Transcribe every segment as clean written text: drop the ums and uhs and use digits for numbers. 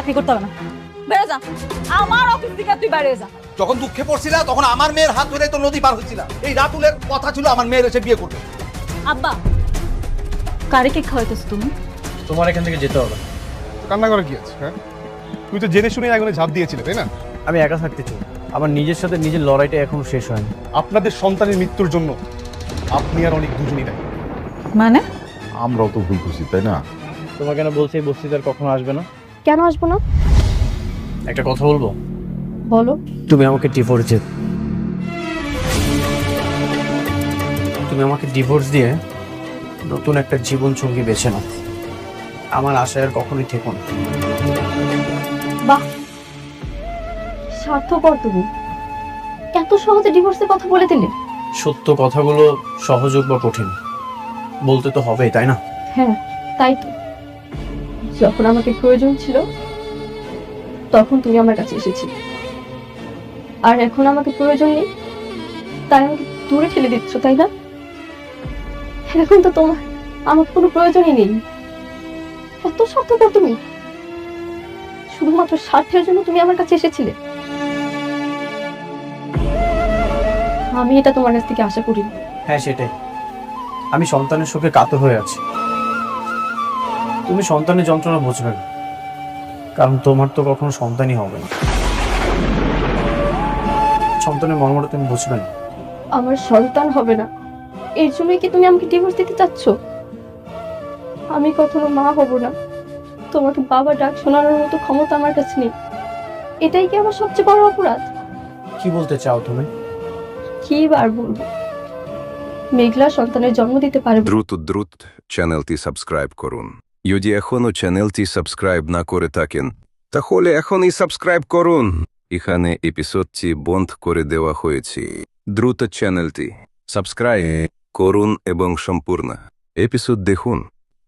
চাকরি করতে হবে না, বেরো যা আমার অফিস থেকে, তুই বাইরে যা। যখন দুঃখে পড়ছিলা তখন আমার মেয়ের হাত ধরে তো নদী পার হয়েছিল। এই রাতুলের কথা ছিল আমার মেয়ের এসে বিয়ে করবে। আব্বা, কারে কি খাওয়াইতেছ তুমি? তোমার এখান থেকে যেতে হবে। কান্না করে কি আছে? হ্যাঁ, তুই তো জেনে শুনে আগুনে ঝাঁপ দিয়েছিলে, তাই না? আমি একা থাকতে চাই, আমার নিজের সাথে নিজের লড়াইটা এখনো শেষ হয়নি। আপনাদের সন্তানের মৃত্যুর জন্য আপনি আর অনেক দুজনই দায়ী। মানে? আমরাও তো ভুল করছি, তাই না? তোমার কেন বলছি এই বস্তিতে আর কখনো আসবে না? কেন আসবো না? একটা কথা বলবো? বলো। তুমি আমাকে ডিভোর্স দিয়ে নতুন একটা জীবন সঙ্গী বেছে নাও। আমার আশায় আর কখনোই থেকো না। বাহ, স্বার্থপর তুমি। এত সহজে ডিভোর্সের কথা বলে দিলে। সত্য কথাগুলো সহজ হোক বা কঠিন, বলতে তো হবেই, তাই না? হ্যাঁ, তাই তো। যখন আমাকে প্রয়োজন ছিল তখন তুমি আমার কাছে এসেছিলে, আর এখন আমাকে প্রয়োজন নেই তাই আমাকে দূরে ঠেলে দিচ্ছ, তাই না? এখন তো তোমার আমার কোনো প্রয়োজনই নেই। এত স্বার্থপর তুমি, শুধুমাত্র স্বার্থের জন্য তুমি আমার কাছে এসেছিলে। আমি এটা তোমার কাছ থেকে আশা করি। হ্যাঁ, সেটাই। আমি সন্তানের সুখে কাতর হয়ে আছি। তুমি সন্তানের যন্ত্রণা বুঝবে না, কারণ তোমার তো কখনো সন্তানই হবে না। সন্তানের মর্মটা তুমি বুঝবে না। আমার সন্তান হবে না, এর জন্যই কি তুমি আমাকে ডিভোর্স দিতে চাচ্ছ? আমি কখনো মা হব না, তোমাকে বাবা ডাক শোনানোর মতো ক্ষমতা আমার কাছে নেই। এটাই কি আমার সবচেয়ে বড় অপরাধ? কি বলতে চাও তুমি? কি বার বলবো, মেঘলা সন্তানের জন্ম দিতে পারে। দ্রুত চ্যানেলটি সাবস্ক্রাইব করুন। যদি এখনো চ্যানেলটি সাবস্ক্রাইব না করে থাকেন তাহলে এখনই সাবস্ক্রাইব করুন। এখানে এপিসোডটি বন্ধ করে দেওয়া হয়েছে। দ্রুত চ্যানেলটি সাবস্ক্রাইব করুন এবং সম্পূর্ণ এপিসোড দেখুন।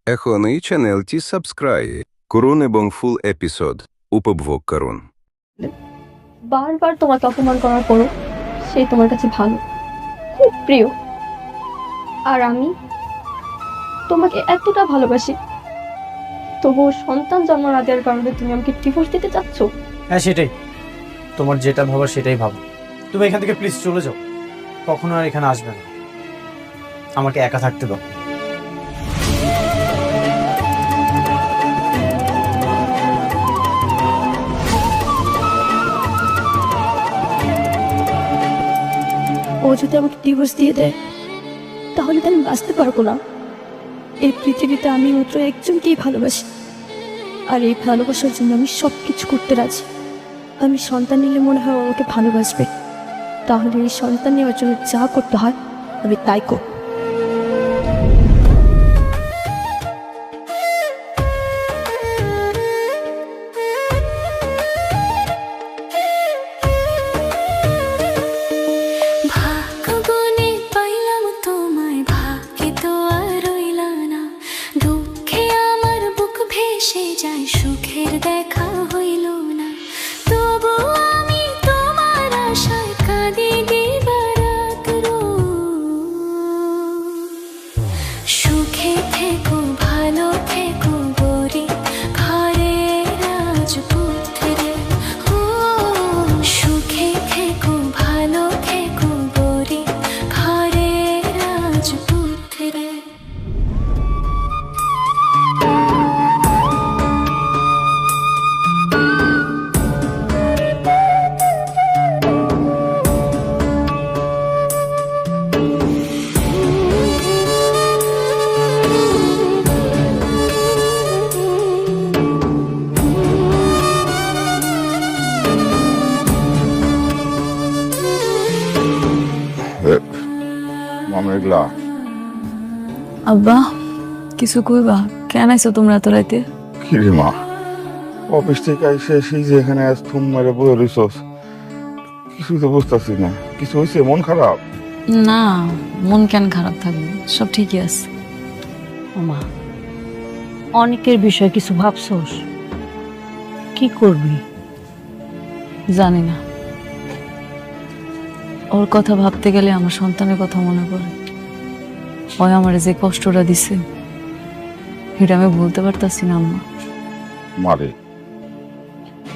এখনই চ্যানেলটি সাবস্ক্রাইব করুন এবং ফুল এপিসোড উপভোগ করুন। বারবার তোমাকে অপমান করার পরও সেই তোমার কাছে ভালো, খুব প্রিয়। আর আমি তোমাকে এতটা ভালোবাসি, তবুও সন্তান জন্ম না দেওয়ার কারণে তুমি আমাকে ডিভোর্স দিতে চাচ্ছ। হ্যাঁ, সেটাই। তোমার যেটা ভাবার সেটাই ভাবো। তুমি এখান থেকে প্লিজ চলে যাও, কখনো আর এখানে আসবে না। আমাকে একা থাকতে দাও। ও যদি আমাকে ডিভোর্স দিয়ে দেয় তাহলে তো আমি বাঁচতে পারবো না। এই পৃথিবীতে আমি মাত্র একজনকেই ভালোবাসি, আর এই ভালোবাসার জন্য আমি সব কিছু করতে রাজি। আমি সন্তান নিলে মনে হয় ও আমাকে ভালোবাসবে, তাহলে এই সন্তান নেওয়ার জন্য যা করতে হয় আমি তাই করব। সুখের দেখা হইল না, তবু আমি তোমার আশায় কাঁদি দিবারাত সুখে থেকো, ভালো থেকো গরি ঘরে রাজপুত্রে। ও সুখে থেকো, ভালো থেকো গরি ঘরে রাজপুত্রে। মেঘলা, আব্বা, কিছু কইবা? কেন আইছো তোমরা এত রাইতে? কি রে মা, অফিস থেকে এসে সেই যে এখানে আজ থুম মেরে বয়ে রইছস, কিছুই তো বুঝতেছি না। কিছু হয়েছে? মন খারাপ? না, মন কেন খারাপ থাকবে, সব ঠিকই আছে। ওমা, অনেকের বিষয়ে কিছু ভাবছোস? কি করবি? জানি না, ওর কথা ভাবতে গেলে আমার সন্তানের কথা মনে পড়ে। ওই আমার যে কষ্টটা দিছে এটা আমি ভুলতে পারতাছি না আম্মা। মারে,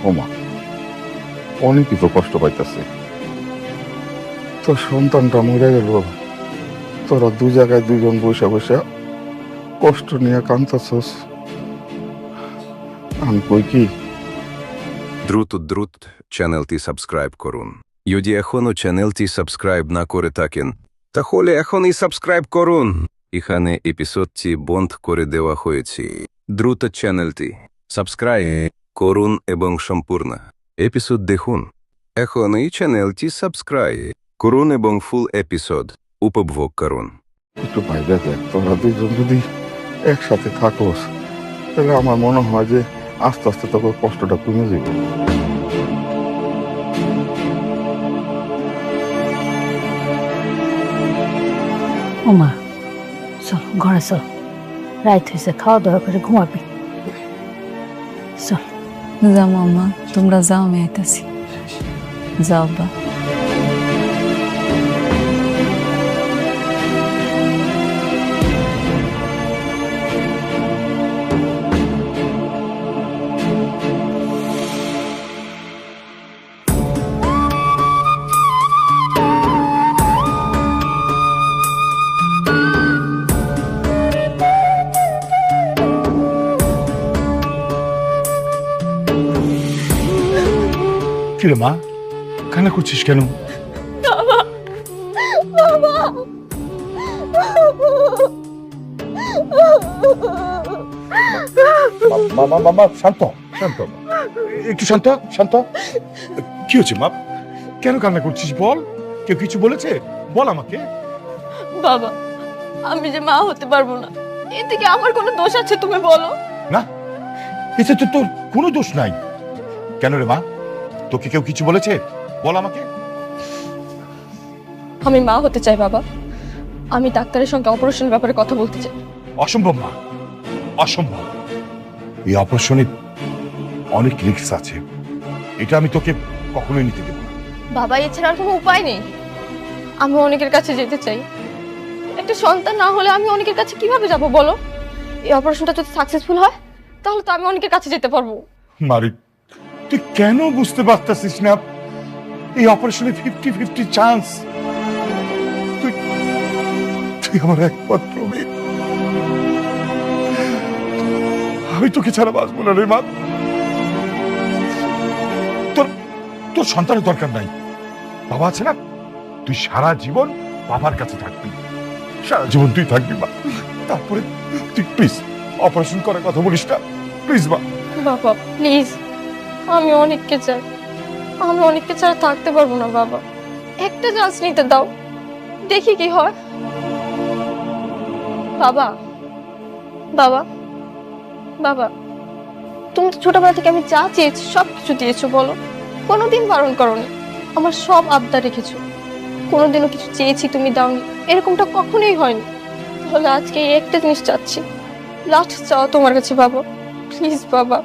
ওমা অনেকই তো কষ্ট পাইতেছে, তোর সন্তানটা মরে গেল, তোরা দু জায়গায় দুজন বসে বসে কষ্ট নিয়ে কাঁদতেছস। আমি কই কি দ্রুত চ্যানেলটি সাবস্ক্রাইব করুন। যদি এখনো চ্যানেলটি সাবস্ক্রাইব না করে থাকেন তাহলে এখনই সাবস্ক্রাইব করুন। এখানে এপিসোডটি বন্ধ করে দেওয়া হয়েছে। দ্রুত চ্যানেলটি সাবস্ক্রাইব করুন এবং সম্পূর্ণ এপিসোড দেখুন। এখনই চ্যানেলটি সাবস্ক্রাইব করুন এবং ফুল এপিসোড উপভোগ করুন। একটু ভাইবা দেখ, তোরা দুজন যদি একসাথে থাকোস তাহলে আমার মনে হয় যে আস্তে আস্তে তোকে কষ্টটা কমে যাবে। ওমা চল ঘরে চল, রাত হয়েছে, খাওয়া দাওয়া করে ঘুমাবি। চল। যাও আম্মা, তোমরা যাও, আমি আইতাছি। যাও আব্বা। কিরে মা, কান্না করছিস কেন? বাবা শান্ত শান্ত, একটু শান্ত শান্ত। কি হচ্ছে মা, কেন কান্না করছিস বল? কেউ কিছু বলেছে? বল আমাকে। বাবা, আমি যে মা হতে পারবো না, এতে কি আমার কোনো দোষ আছে তুমি বলো? না, এতে তো তোর কোনো দোষ নাই। কেন রে মা, তোকে কেউ কিছু বলেছে? বল আমাকে। আমি মা হতে চাই বাবা। আমি ডাক্তারের সঙ্গে অপারেশনের ব্যাপারে কথা বলতে চাই। অসম্ভব মা, অসম্ভব। এই অপারেশনে অনেক রিস্ক আছে, এটা আমি তোকে কখনোই নিতে দেব না। বাবা, এছাড়া আর কোনো উপায় নেই। আমি অনেকের কাছে যেতে চাই। একটা সন্তান না হলে আমি অনেকের কাছে কিভাবে যাব বলো? এই অপারেশনটা যদি সাকসেসফুল হয় তাহলে তো আমি অনেকের কাছে যেতে পারবো। মারি, তুই কেন বুঝতে পারতেছিস না? এই অপারেশনে 50-50 চান্স। তুই আমার একমাত্র মেয়ে, আমি তোকে ছাড়া বাঁচবো না রে মা। তোর সন্তানের দরকার নাই, বাবা আছে না। তুই সারা জীবন বাবার কাছে থাকবি, সারা জীবন তুই থাকবি মা। তারপরে তুই প্লিজ অপারেশন করার কথা বলিস না, প্লিজ মা। বাবা প্লিজ, আমি অনেককে চাই। আমি অনেককে ছাড়া থাকতে পারবো না বাবা। একটা চান্স নিতে দাও, দেখি কি হয়। বাবা বাবা বাবা, তুমি তো ছোটবেলা থেকে আমি যা চেয়েছি সব কিছু দিয়েছো বলো, কোনোদিন বারণ করোনি। আমার সব আবদার রেখেছো, কোনোদিনও কিছু চেয়েছি তুমি দাওনি, এরকমটা কখনোই হয়নি। তাহলে আজকে এই একটা জিনিস চাচ্ছি, লাস্ট চাও তোমার কাছে বাবা, প্লিজ বাবা,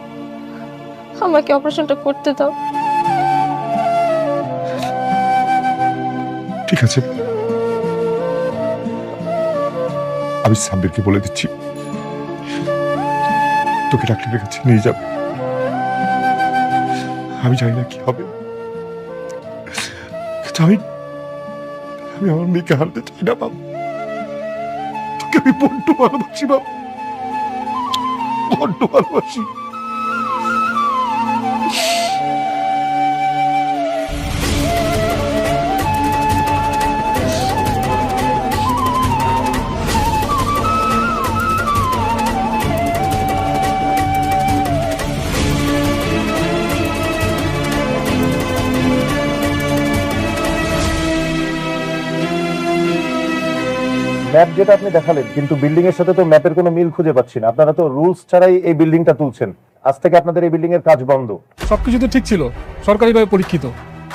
আমাকে অপারেশনটা করতে দাও। ঠিক আছে, আমি সাব্বিরকে বলে দিচ্ছি তোকে ডাক্তারের কাছে নিয়ে যাবে। আমি জানি না কি হবে, কিন্তু আমি আমার মেয়েকে হারতে চাই না বাবা। তোকে আমি বড্ড ভালোবাসি বাবা, বড্ড ভালোবাসি। ম্যাপ যেটা আপনি দেখালেন, কিন্তু বিল্ডিং এর সাথে তো ম্যাপের কোনো মিল খুঁজে পাচ্ছি না। আপনারা তো রুলস ছাড়াই এই বিল্ডিংটা তুলছেন। আজ থেকে আপনাদের এই বিল্ডিং এর কাজ বন্ধ। সবকিছু তো ঠিক ছিল, সরকারিভাবে পরীক্ষিত।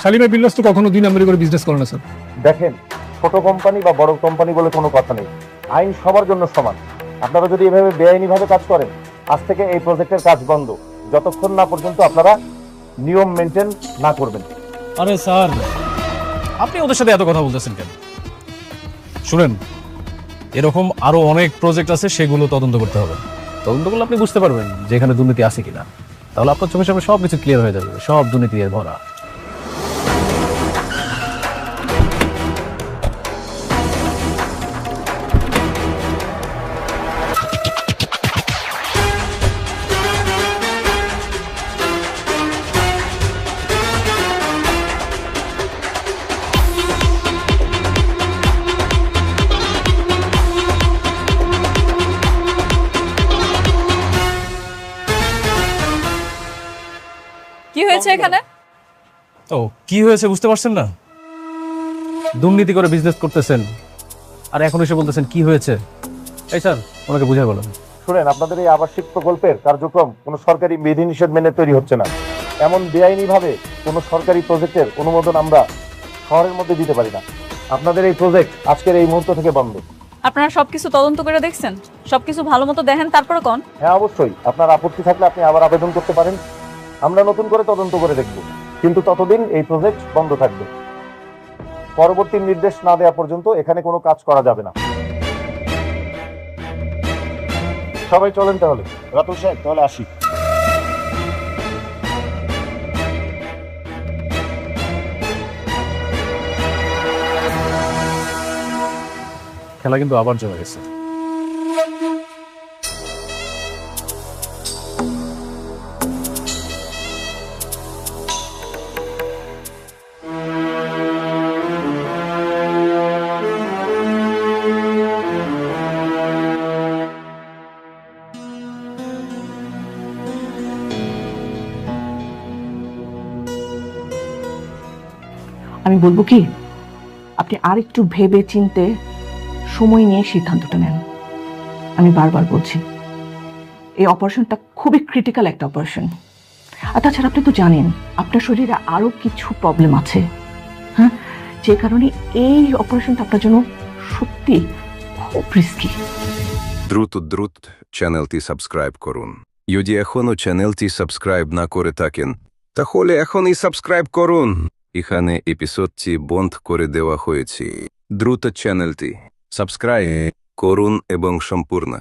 শালিমা বিল্ডার্স তো কখনো 2 নম্বরে করে বিজনেস করে না স্যার। দেখেন, ছোট কোম্পানি বা বড় কোম্পানি বলে কোনো কথা নেই, আইন সবার জন্য সমান। আপনারা যদি এভাবে বেআইনিভাবে কাজ করেন, আজ থেকে এই প্রজেক্টের কাজ বন্ধ, যতক্ষণ না পর্যন্ত আপনারা নিয়ম মেনটেন না করবেন। আরে স্যার, আপনি ওদের সাথে এত কথা বলতেছেন কেন? শুনেন, এরকম আরো অনেক প্রজেক্ট আছে, সেগুলো তদন্ত করতে হবে। তদন্ত করলে আপনি বুঝতে পারবেন যে এখানে দুর্নীতি আছে কিনা। তাহলে আপনার চোখের সামনে সব কিছু ক্লিয়ার হয়ে যাবে, সব দুর্নীতি দিয়ে ভরা। কি হয়েছে এখানে? ও কি হয়েছে বুঝতে পারছেন না? দুর্নীতি করে বিজনেস করতেছেন আর এখন এসে বলতেছেন কি হয়েছে। এই স্যার, ওনাকে বুঝাই বলেন। শুনেন, আপনাদের এই আবাসিক প্রকল্পের কার্যক্রম কোনো সরকারি বিধিনিষেধ মেনে তৈরি হচ্ছে না। এমন বেআইনি ভাবে কোনো সরকারি প্রজেক্টের অনুমোদন আমরা শহরের মধ্যে দিতে পারি না। আপনাদের এই প্রজেক্ট আজকের এই মুহূর্ত থেকে বন্ধ। আপনারা সবকিছু তদন্ত করে দেখছেন? সবকিছু ভালো মতো দেখেন তারপরে কোন? হ্যাঁ অবশ্যই, আপনার আপত্তি থাকলে আপনি আবার আবেদন করতে পারেন, আমরা নতুন করে তদন্ত করে দেখব। কিন্তু ততদিন এই প্রজেক্ট বন্ধ থাকবে। পরবর্তী নির্দেশ না দেওয়া পর্যন্ত এখানে কোনো কাজ করা যাবে না। সবাই চলেন তাহলে। রাতুল সাহেব, তাহলে আসি। খেলা কিন্তু আবার জমে গেছে। আমি বলবো কি, আপনি আর একটু ভেবে চিনতে সময় নিয়ে সিদ্ধান্তটা নেন। আমি বারবার বলছি, এই অপারেশনটা খুবই ক্রিটিক্যাল একটা অপারেশন। আর তাছাড়া আপনি তো জানেন আপনার শরীরে আরো কিছু প্রবলেম আছে, হ্যাঁ, যে কারণে এই অপারেশনটা আপনার জন্য সত্যি খুব রিস্কি। দ্রুত চ্যানেলটি সাবস্ক্রাইব করুন। যদি এখনো চ্যানেলটি সাবস্ক্রাইব না করে থাকেন তাহলে এখনই সাবস্ক্রাইব করুন। এখানে এপিসোডটি বন্ধ করে দেওয়া হয়েছে। দ্রুত চ্যানেলটি সাবস্ক্রাইব করুন এবং সম্পূর্ণ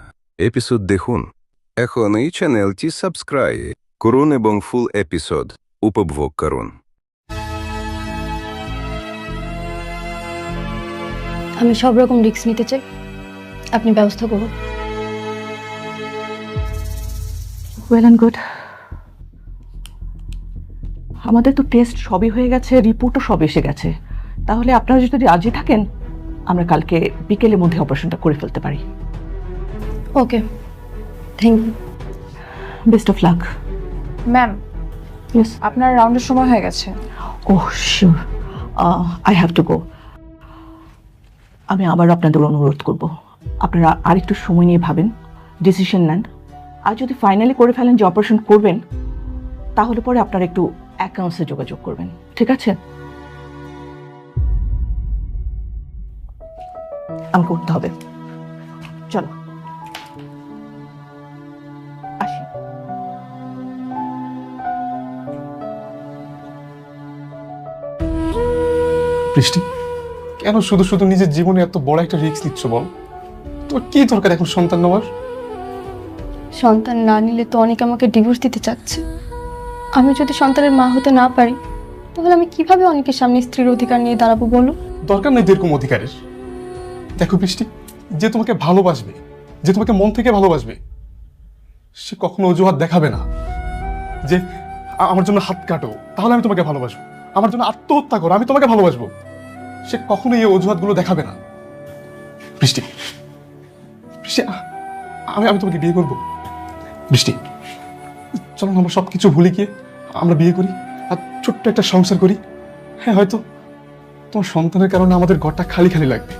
এপিসোড দেখুন। এখনই চ্যানেলটি সাবস্ক্রাইব করুন এবং ফুল এপিসোড উপভোগ করুন। আমি সব রকম রিস্ক নিতে চাই, আপনি ব্যবস্থা করুন। Well and good. আমাদের তো টেস্ট সবই হয়ে গেছে, রিপোর্টও সব এসে গেছে। তাহলে আপনারা যদি রাজি থাকেন, আমরা কালকে বিকেলের মধ্যে অপারেশনটা করে ফেলতে পারি। Okay, thank you. Best of luck. Ma'am, yes, আপনার রাউন্ডের সময় হয়ে গেছে। Oh sure, I have to go. আমি আবার আপনাদের অনুরোধ করব, আপনারা আরেকটু সময় নিয়ে ভাবেন, ডিসিশন নেন। আর যদি ফাইনালি করে ফেলেন যে অপারেশন করবেন, তাহলে পরে আপনারা একটু অ্যাকাউন্টসে যোগাযোগ করবেন, ঠিক আছে? আমাকে উঠতে হবে, চলো আসি। বৃষ্টি, কেন শুধু শুধু নিজের জীবনে এত বড় একটা রিস্ক নিচ্ছ বল? তোর কি দরকার এখন সন্তান নেওয়ার? সন্তান না নিলে তো অনেকে আমাকে ডিভোর্স দিতে চাচ্ছে। আমি যদি সন্তানের মা হতে না পারি, তাহলে আমি কিভাবে অনেকের সামনে স্ত্রীর অধিকার নিয়ে দাঁড়াবো বলো? দরকার নেই এরকম অধিকারের। দেখো বৃষ্টি, যে তোমাকে ভালোবাসবে, যে তোমাকে মন থেকে ভালোবাসবে, সে কখনো অজুহাত দেখাবে না যে আমার জন্য হাত কাটো তাহলে আমি তোমাকে ভালোবাসবো, আমার জন্য আত্মহত্যা করো আমি তোমাকে ভালোবাসবো। সে কখনো এই অজুহাতগুলো দেখাবে না। বৃষ্টি, বৃষ্টি, আমি তোমাকে বিয়ে করবো। বৃষ্টি, চলো আমরা সব কিছু ভুলে গিয়ে আমরা বিয়ে করি আর ছোট্ট একটা সংসার করি। হ্যাঁ, হয়তো তোমার সন্তানের কারণে আমাদের ঘরটা খালি খালি লাগবে,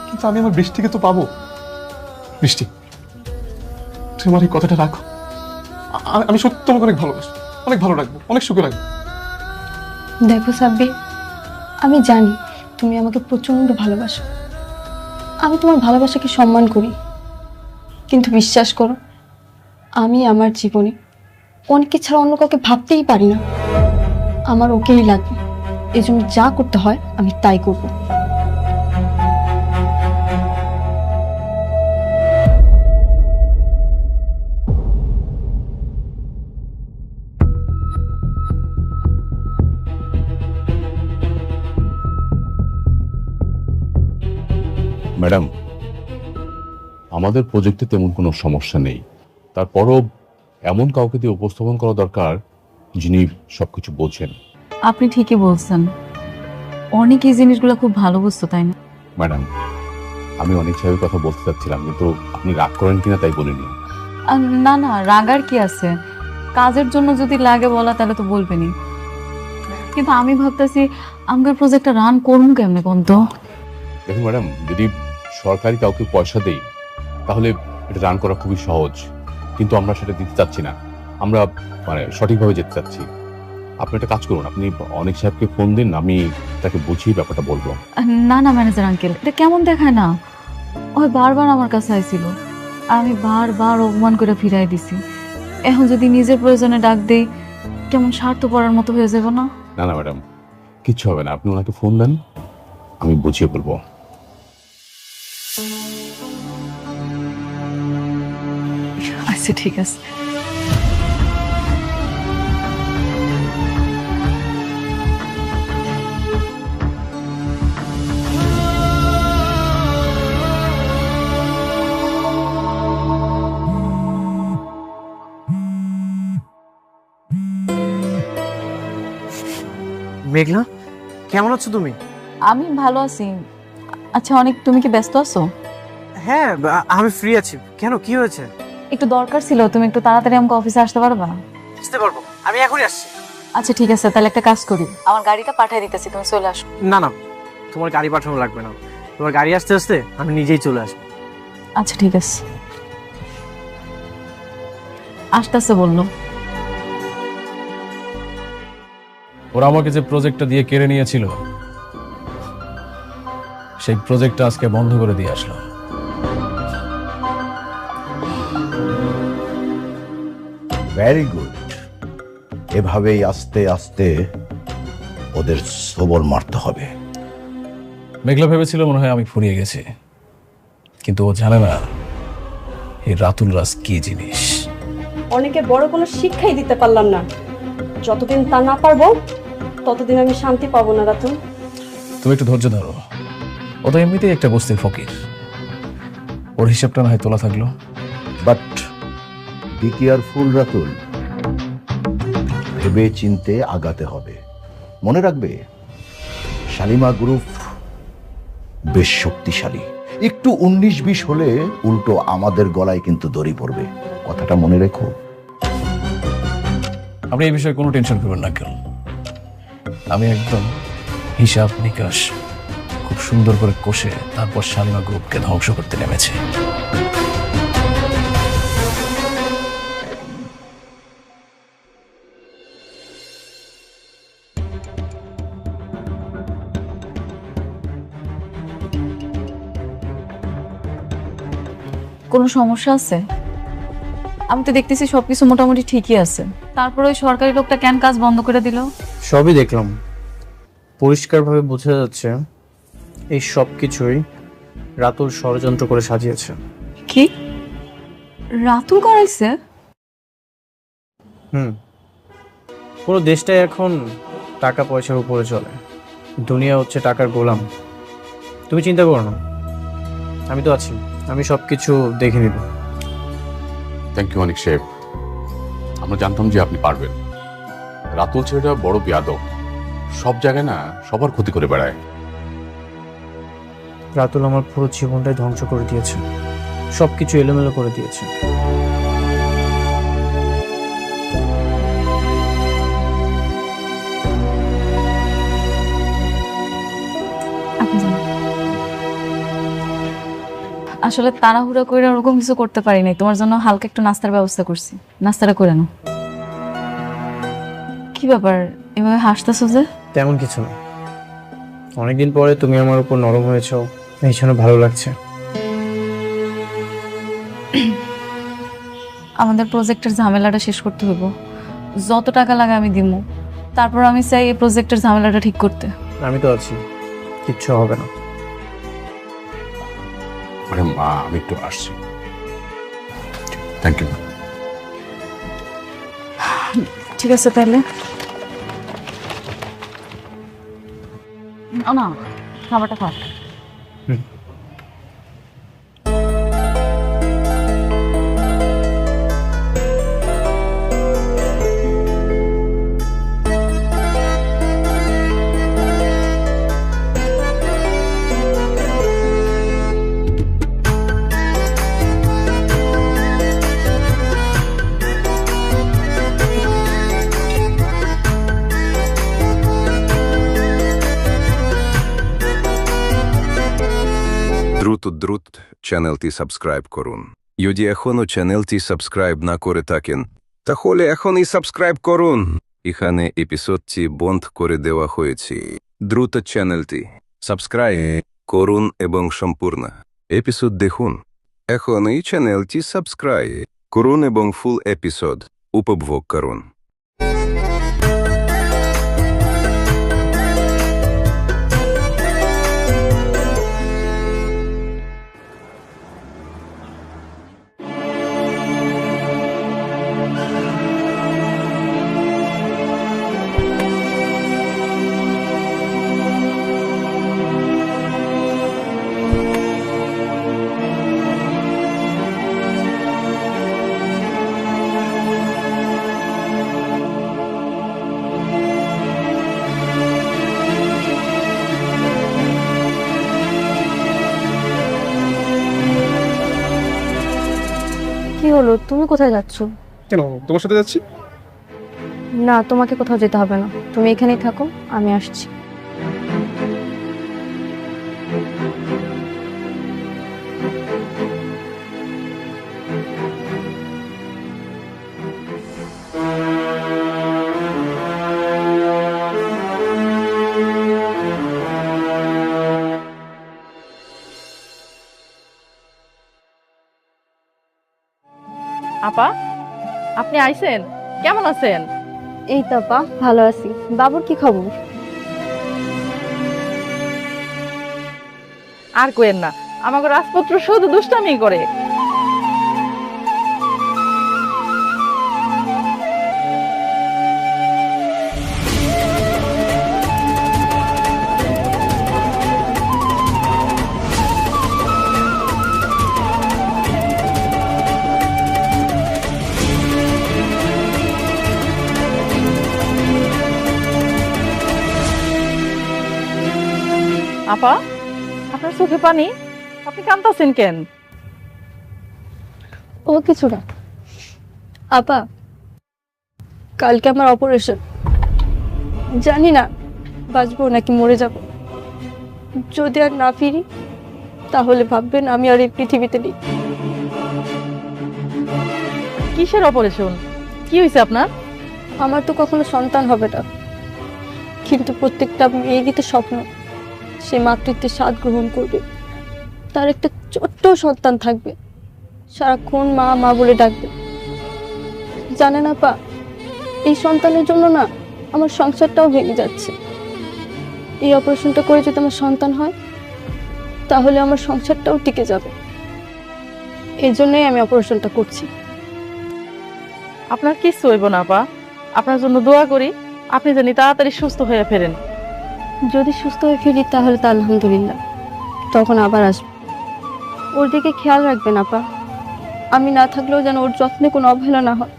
কিন্তু আমি আমার বৃষ্টিকে তো পাবো। বৃষ্টি, তুমি আমার এই কথাটা রাখো। আমি সত্যি তোমাকে অনেক ভালোবাসি, অনেক ভালো রাখবো, অনেক সুখে রাখবো। দেখো সাব্বির, আমি জানি তুমি আমাকে প্রচন্ড ভালোবাসো। আমি তোমার ভালোবাসাকে সম্মান করি, কিন্তু বিশ্বাস করো, আমি আমার জীবনে অনেকে ছাড়া অন্য কাউকে ভাবতেই পারি না। আমার ওকেই লাগবে, এই জন্য যা করতে হয় আমি তাই করবো। ম্যাডাম, আমাদের প্রজেক্টে তেমন কোনো সমস্যা নেই, তারপরও এমন কাউকে দিয়ে উপস্থাপন করা দরকার যিনি সবকিছু বোঝেন। আপনি ঠিকই বলছেন, অনেক এই জিনিসগুলো খুব ভালো বুঝতো, তাই না? ম্যাডাম, আমি অনেক সাহেবের কথা বলতে চাচ্ছিলাম, কিন্তু আপনি রাগ করেন কিনা তাই বলিনি। না না, রাগার কি আছে, কাজের জন্য যদি লাগে বলা তাহলে তো বলবেনই। কিন্তু আমি ভাবতেছি আমার প্রজেক্টটা রান করুন কেমনে কোন তো। দেখুন ম্যাডাম, যদি সরকারি কাউকে পয়সা দেই তাহলে এটা রান করা খুবই সহজ, কিন্তু আমরা সেটা দিতে চাচ্ছি না, আমরা সঠিকভাবে যেতে চাচ্ছি। আপনি একটা কাজ করুন, আপনি অনেক সাহেবকে ফোন দিন, আমি তাকে বুঝিয়ে ব্যাপারটা বলবো। না না ম্যানেজার আঙ্কেল, এটা কেমন দেখায় না, ওই বারবার আমার কাছে আইছিল আর আমি বারবার অপমান করে ফিরাই দিছি। এখন যদি নিজের প্রয়োজনে ডাক দেই কেমন স্বার্থপরের মতো হয়ে যাবে না? না না ম্যাডাম, কিচ্ছু হবে না, আপনি ওনাকে ফোন দেন, আমি বুঝিয়ে বলবো। আচ্ছা ঠিক আছে। মেঘলা, কেমন আছো তুমি? আমি ভালো আছি। আচ্ছা অনেক, তুমি কি ব্যস্ত আছো? হ্যাঁ, আমি ফ্রি আছি। কেন, কি হয়েছে? একটু দরকার ছিল, তুমি একটু তাড়াতাড়ি আমাকে অফিসে আসতে পারবা? আসতে পারবো, আমি এখনই আসছি। আচ্ছা ঠিক আছে, তাহলে একটা কাজ করি, আমার গাড়িটা পাঠিয়ে দিতেছি, তুমি চলে আসো। না না, তোমার গাড়ি পাঠানো লাগবে না, তোমার গাড়ি আসতে আসতে আমি নিজেই চলে আসবো। আচ্ছা ঠিক আছে, আসতেছে বললো। ওরা আমাকে যে প্রজেক্টটা দিয়ে কেড়ে নিয়েছিল সেই প্রজেক্টটা আজকে বন্ধ করে দিয়ে আসলো। Very good. এভাবেই আস্তে আস্তে ওদের সবল মারতে হবে। মেঘলা ভেবেছিল মনে হয় আমি ফুরিয়ে গেছি, কিন্তু ও জানে না এই রাতুল রাজ কি জিনিস। অনেকে বড় কোনো শিক্ষাই দিতে পারলাম না, যতদিন তা না পারবো ততদিন আমি শান্তি পাবো না রাতুল। তুমি একটু ধৈর্য ধরো, ও তো এমনিতেই একটা বস্তির ফকির, ওর হিসাবটা না হয় তোলা থাকলো। বাট বি কেয়ারফুল রাতুল, ভেবে চিনতে আগাতে হবে। মনে রাখবে শালিমা গ্রুপ বেশ শক্তিশালী, একটু 19-20 হলে উল্টো আমাদের গলায় কিন্তু দড়ি পড়বে, কথাটা মনে রেখো। আপনি এই বিষয়ে কোনো টেনশন করবেন না কেন, আমি একদম হিসাব নিকাশ খুব সুন্দর করে কষে তারপর শালিমা গ্রুপকে ধ্বংস করতে নেমেছে। কোনো সমস্যা আছে? আমি তো দেখতেছি সবকিছু মোটামুটি ঠিকই আছে, তারপর ওই সরকারি লোকটা কেন কাজ বন্ধ করে দিল? সবই দেখলাম, পরিষ্কারভাবে বোঝা যাচ্ছে এই সব কিছুই রাতুল ষড়যন্ত্র করে সাজিয়েছে। কি রাতুল করাইছে? পুরো দেশটাই এখন টাকা পয়সার উপরে চলে, দুনিয়া হচ্ছে টাকার গোলাম। তুমি চিন্তা করো না, আমি তো আছি, আমি সবকিছু দেখে নিব। থ্যাংক ইউ অনেক সাহেব, আমরা জানতাম যে আপনি পারবেন। রাতুল ছেলেটা বড় বেয়াদব, সব জায়গায় না সবার ক্ষতি করে বেড়ায়। রাতুল আমার পুরো জীবনটাই ধ্বংস করে দিয়েছে, সবকিছু এলোমেলো করে দিয়েছে। আসলে তাড়াহুড়া করে ওরকম কিছু করতে পারি নাই, তোমার জন্য হালকা একটু নাস্তার ব্যবস্থা করছি, নাস্তাটা করে নাও। কি ব্যাপার এভাবে হাসতেছো যে? তেমন কিছু না, অনেকদিন পরে তুমি আমার উপর নরম হয়েছো, এই জন্য ভালো লাগছে। আমাদের প্রজেক্টের ঝামেলাটা শেষ করতে হইব, যত টাকা লাগে আমি দিব, তারপর আমি চাই এই প্রজেক্টের ঝামেলাটা ঠিক করতে। আমি তো আছি, কিচ্ছু হবে না। আরে মা, আমি একটু আসছি। Thank you. ঠিক আছে তাহলে। না খাবারটা খা। দ্রুত চ্যানেলটি সাবস্ক্রাইব করুন। যদি এখনও চ্যানেলটি সাবস্ক্রাইব না করে থাকেন তাহলে এখনই সাবস্ক্রাইব করুন। এখানে এপিসোডটি বন্ধ করে দেওয়া হয়েছে। দ্রুত চ্যানেলটি সাবস্ক্রাইব করুন এবং সম্পূর্ণ এপিসোড দেখুন। এখনই চ্যানেলটি সাবস্ক্রাইব করুন এবং ফুল এপিসোড উপভোগ করুন। কি হলো, তুমি কোথায় যাচ্ছ? কেন, তোমার সাথে যাচ্ছি। না, তোমাকে কোথাও যেতে হবে না, তুমি এখানেই থাকো, আমি আসছি। আপা, আপনি আইছেন? কেমন আছেন? এই তো আপা, ভালো আছি। বাবুর কি খবর? আর কোয়েন না, আমাকে রাজপুত্র শুধু দুষ্টামি করে। আপা, আপনার চোখে পানি, আপনি কাঁদতেছেন কেন? ও কিছু না আপা, কালকে আমার অপারেশন। জানি না বাঁচবো নাকি মরে যাব। যদি আর না ফিরি তাহলে ভাববেন আমি আর এই পৃথিবীতে নেই। কিসের অপারেশন? কি হয়েছে আপনার? আমার তো কখনো সন্তান হবে না, কিন্তু প্রত্যেকটা মেয়েরই তো স্বপ্ন সে মাতৃত্বের স্বাদ গ্রহণ করবে, তার একটা ছোট্ট সন্তান থাকবে, সারাক্ষণ মা মা বলে ডাকবে। জানেন আপা, এই সন্তানের জন্য না আমার সংসারটাও ভেঙে যাচ্ছে। এই অপারেশনটা করে যদি আমার সন্তান হয় তাহলে আমার সংসারটাও টিকে যাবে। এই জন্যই আমি অপারেশনটা করছি। আপনার কিচ্ছু হইব না আপা, আপনার জন্য দোয়া করি, আপনি জানি তাড়াতাড়ি সুস্থ হয়ে ফেরেন। যদি সুস্থ হয়ে ফিরি তাহলে তো আলহামদুলিল্লাহ, তখন আবার আসবো। ওর দিকে খেয়াল রাখবেন আপা, আমি না থাকলেও যেন ওর যত্নে কোনো অবহেলা না হয়।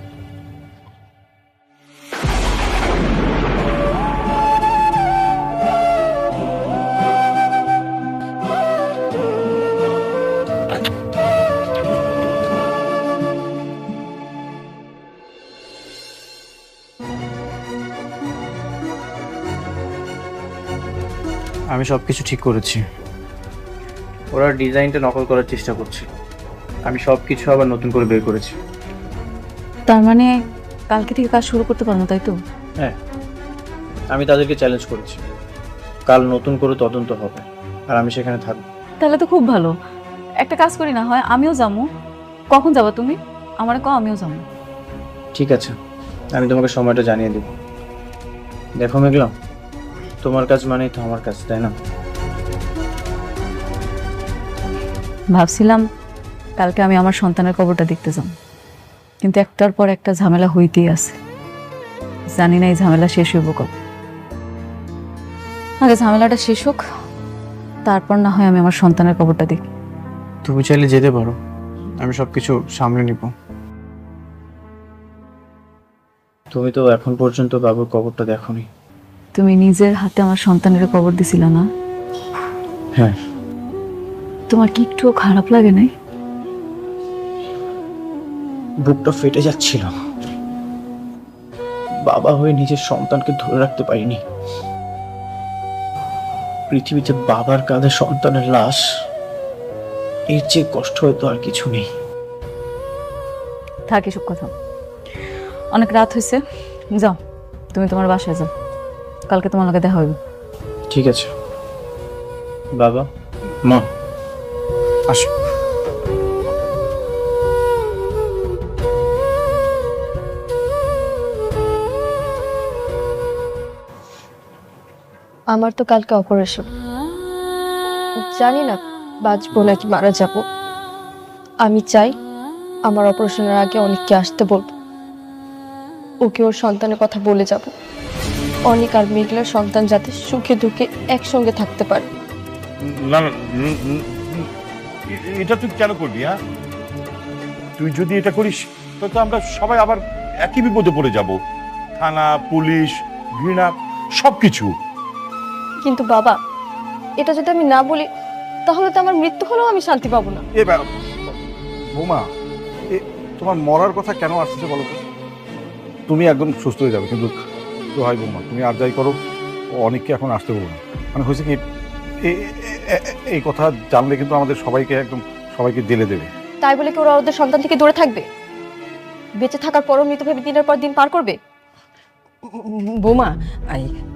আমি সব কিছু ঠিক করেছি। ওরা ডিজাইনটা নকল করার চেষ্টা করছে, আমি সব কিছু আবার নতুন করে বের করেছি। তার মানে কালকে থেকে কাজ শুরু করতে পারবো, তাই তো? হ্যাঁ, আমি তাদেরকে চ্যালেঞ্জ করেছি, কাল নতুন করে তদন্ত হবে আর আমি সেখানে থাকবো। তাহলে তো খুব ভালো। একটা কাজ করি না হয়, আমিও যাবো। কখন যাবা তুমি? আমার কও, আমিও যাবো। ঠিক আছে, আমি তোমাকে সময়টা জানিয়ে দেব। দেখো মেঘলা, তোমার কাজ মানেই তো আমার কাজ, তাই না? ভাবছিলাম কালকে আমি আমার সন্তানের কবরটা দেখতে যাব, কিন্তু একটার পর একটা ঝামেলা হইতেই আছে। জানি না এই ঝামেলা শেষ হইব কবে। আগে ঝামেলাটা শেষ হোক, তারপর না হয় আমি আমার সন্তানের কবরটা দেখি। তুমি চাইলে যেতে পারো, আমি সবকিছু সামলে নিব। তুমি তো এখন পর্যন্ত বাবুর কবরটা দেখোনি। তুমি নিজের হাতে আমার সন্তানের কবর দিছিলা না? হ্যাঁ। তোমার কি একটুও খারাপ লাগে নাই? বুকটা ফেটে যাচ্ছিল, বাবা হয়ে নিজের সন্তানকে ধরে রাখতে পারিনি। পৃথিবীতে বাবার কাঁধে সন্তানের লাশ, এর চেয়ে কষ্ট হয়তো আর কিছু নেই। থাক এসব কথা, অনেক রাত হয়েছে, যাও তুমি তোমার বাসায় যাও, কালকে তোমার লগে দেখা হইবে। ঠিক আছে বাবা, মা আসো। আমার তো কালকে অপারেশন, জানি না বাঁচবো নাকি মারা যাব। আমি চাই আমার অপারেশনের আগে অনেককে আসতে বলবো, ওকে ওর সন্তানের কথা বলে যাব। অনেক আর মেঘলার সন্তান যাতে সুখে দুঃখে একসঙ্গে থাকতে পারে। না না, এটা তুই কেন করবি? হ্যাঁ, তুই যদি এটা করিস তো আমরা সবাই আবার একই বিপদে পড়ে যাব। থানা, পুলিশ, ঘৃণা, সবকিছু। কিন্তু বাবা, এটা যদি আমি না বলি তাহলে তো আমার মৃত্যু হলেও আমি শান্তি পাবো না। বৌমা, তোমার মরার কথা কেন আসছে বলো তো? তুমি একদম সুস্থ হয়ে যাবে, কিন্তু হয় বৌমা, তুমি আর যাই করো, ও অনেককে এখন আসতে বলবো না। মানে হয়েছে কি, এই কথা জানলে কিন্তু আমাদের সবাইকে জেলে দেবে। তাই বলে কি ওরা ওদের সন্তান থেকে দূরে থাকবে? বেঁচে থাকার পরও মৃত ভেবে দিনের পর দিন পার করবে? বৌমা,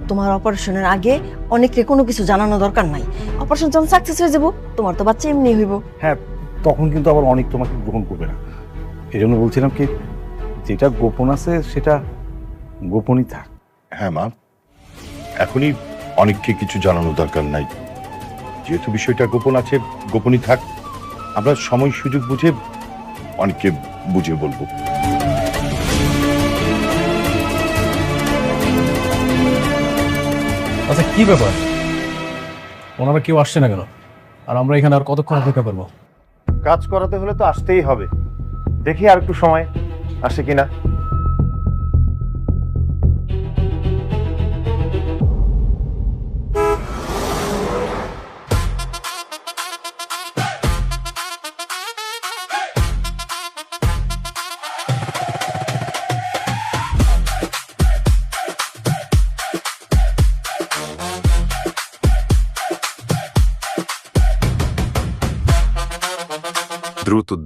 তোমার অপারেশনের আগে অনেককে কোনো কিছু জানানো দরকার নাই। অপারেশন যখন সাকসেস হয়ে যাবো, তোমার তো বাচ্চা এমনি হইব। হ্যাঁ, তখন কিন্তু আবার অনেক তোমাকে গ্রহণ করবে না। এই জন্য বলছিলাম কি, যেটা গোপন আছে সেটা গোপনই থাক। হ্যাঁ মা, এখনই অনেককে কিছু জানানো দরকার নাই। যেহেতু বিষয়টা গোপন আছে, গোপনই থাক। আমরা সময় সুযোগ বুঝে অনেককে বুঝিয়ে বলবো। আচ্ছা, কি ব্যাপার, ওনারা কেউ আসছে না কেন? আর আমরা এখানে আর কতক্ষণ অপেক্ষা করবো? কাজ করাতে হলে তো আসতেই হবে। দেখি আর একটু সময় আসে কিনা।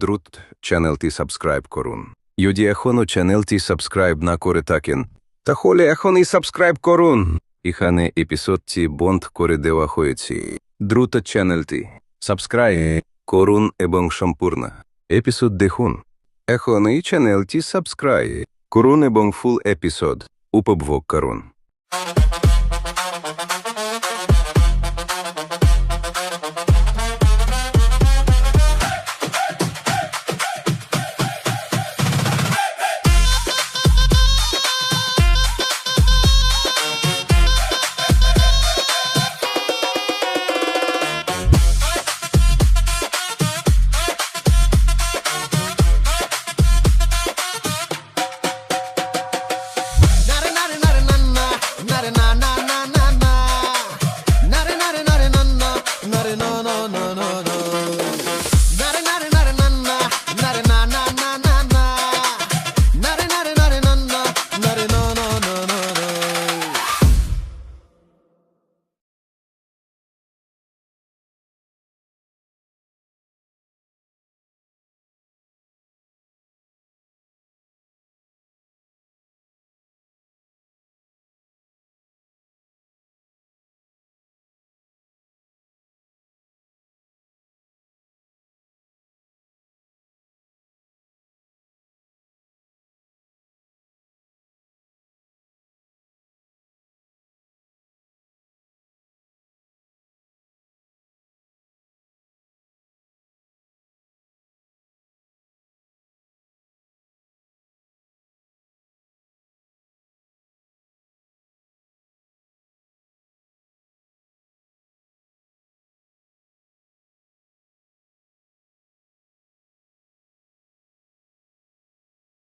দ্রুত চ্যানেলটি সাবস্ক্রাইব করুন। যদি এখনো চ্যানেলটি সাবস্ক্রাইব না করে থাকেন তাহলে এখনই সাবস্ক্রাইব করুন। এখানে এপিসোডটি বন্ধ করে দেওয়া হয়েছে। দ্রুত চ্যানেলটি সাবস্ক্রাইব করুন এবং সম্পূর্ণ এপিসোড দেখুন। এখন এই চ্যানেলটি সাবস্ক্রাইব করুন এবং ফুল এপিসোড উপভোগ করুন।